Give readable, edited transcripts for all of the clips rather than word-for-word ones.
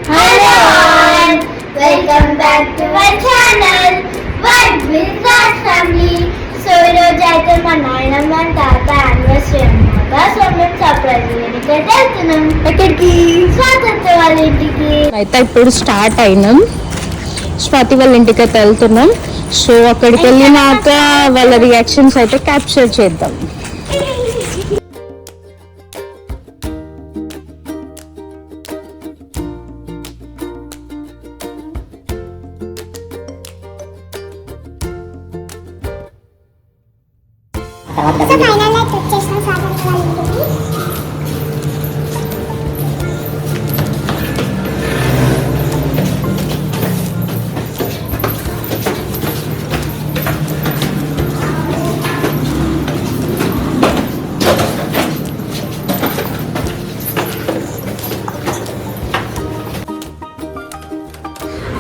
Hello all, welcome back to my channel. What with that family? So ఈరోజు అయితే మా నాయనమ్మ తాత యానివర్సరీ అన్నమాట. సో మేము సర్ప్రైజ్ ఇంటికి వెళ్తున్నాం. ఎక్కడికి? స్వాతంత్ర వాళ్ళ ఇంటికి. అయితే ఇప్పుడు స్టార్ట్ అయినాం. స్వాతి వాళ్ళ ఇంటికి అయితే వెళ్తున్నాం. సో అక్కడికి వెళ్ళినాక వాళ్ళ రియాక్షన్స్ అయితే క్యాప్చర్ చేద్దాం.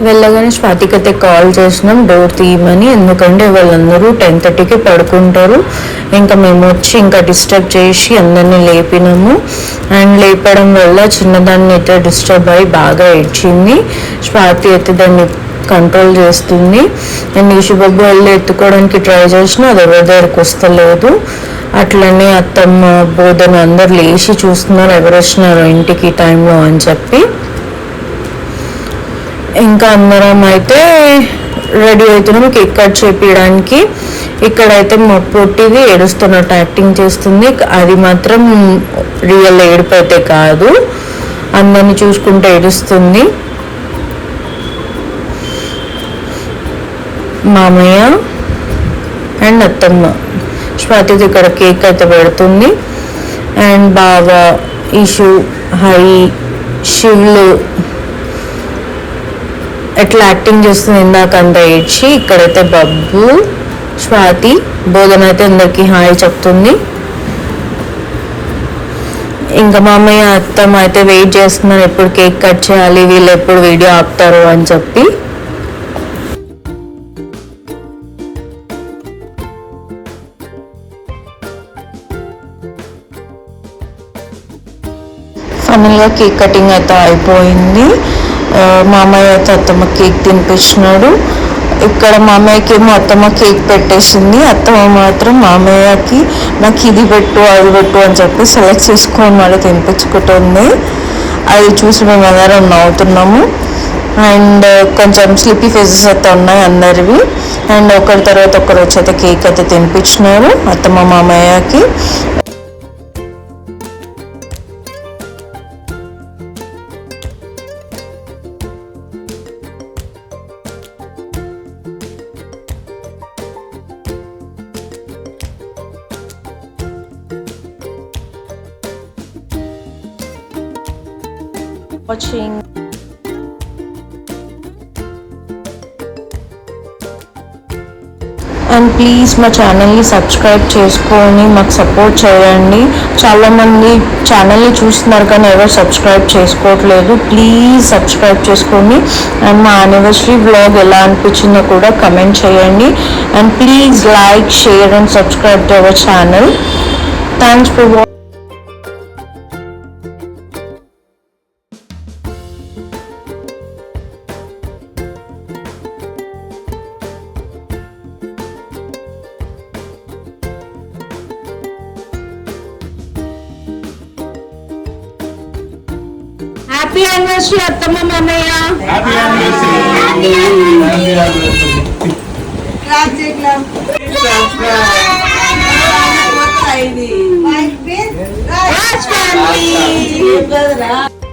వెళ్ళగానే స్వాతికి అయితే కాల్ చేసినాం డోర్ తీయమని. ఎందుకంటే వాళ్ళందరూ 10:30కి పడుకుంటారు. ఇంకా మేము వచ్చి ఇంకా డిస్టర్బ్ చేసి అందరినీ లేపినాము. అండ్ లేపడం వల్ల చిన్నదాన్ని అయితే డిస్టర్బ్ అయ్యి బాగా ఏడ్చింది. స్వాతి అయితే దాన్ని కంట్రోల్ చేస్తుంది. నేను ఈషుబాబు వెళ్ళి ఎత్తుకోవడానికి ట్రై చేసినా అది ఎవరి దగ్గరికి వస్తలేదు. అట్లనే అత్తమ్మ బోధన అందరు లేచి చూస్తున్నారు ఎవరు వచ్చినారో ఇంటికి టైంలో అని చెప్పి. ఇంకా అందరం అయితే రెడీ అవుతున్నాం కేక్ కట్ చేపించడానికి. ఇక్కడైతే మా పొట్టిది ఏడుస్తున్నట్టు యాక్టింగ్ చేస్తుంది. అది మాత్రం రియల్ ఏడుపు అయితే కాదు, అందరిని చూసుకుంటూ ఏడుస్తుంది. మామయ్య అండ్ అత్తమ్మ స్వాతిది ఇక్కడ కేక్ అయితే పెడుతుంది. అండ్ బావ, ఇషు, హరి, శివులు ఎట్లా యాక్టింగ్ చేస్తుంది ఇందాక అంతా ఏడ్చి. ఇక్కడైతే బబ్బు, స్వాతి, బోధన అయితే అందరికి హాయ్ చెప్తుంది. ఇంకా మామయ్య అత్తమ్మ అయితే వెయిట్ చేస్తున్నారు ఎప్పుడు కేక్ కట్ చేయాలి, వీళ్ళు ఎప్పుడు వీడియో ఆపుతారు అని చెప్పి. ఫైనల్గా కేక్ కటింగ్ అయితే అయిపోయింది. మామయ్య అయితే అత్తమ్మ కేక్ తినిపించినాడు. ఇక్కడ మామయ్యకి ఏమో అత్తమ్మ కేక్ పెట్టేసింది. అత్తమ్మ మాత్రం మామయ్యకి నాకు ఇది పెట్టు అది పెట్టు అని చెప్పి సెలెక్ట్ చేసుకొని మళ్ళీ తినిపించుకుంటుంది. అది చూసి మేము అందరం నవ్వుతున్నాము. అండ్ కొంచెం స్లిప్పీ ఫేసెస్ అయితే ఉన్నాయి అందరివి. అండ్ ఒకరి తర్వాత ఒకరు వచ్చి అయితే కేక్ అయితే తినిపించినారు అత్తమ్మ మామయ్యకి. Watching. అండ్ ప్లీజ్ మా ఛానల్ని సబ్స్క్రైబ్ చేసుకొని మాకు సపోర్ట్ చేయండి. చాలామంది ఛానల్ని చూస్తున్నారు కానీ ఎవరు సబ్స్క్రైబ్ చేసుకోవట్లేదు. ప్లీజ్ సబ్స్క్రైబ్ చేసుకోండి. అండ్ మా యానివర్సరీ వ్లాగ్ ఎలా అనిపించిందో కూడా కమెంట్ చేయండి. And please like, share and subscribe to our channel. Thanks for watching. Happy anniversary అత్తమ్మ మామయ్య. Happy anniversary. Happy anniversary.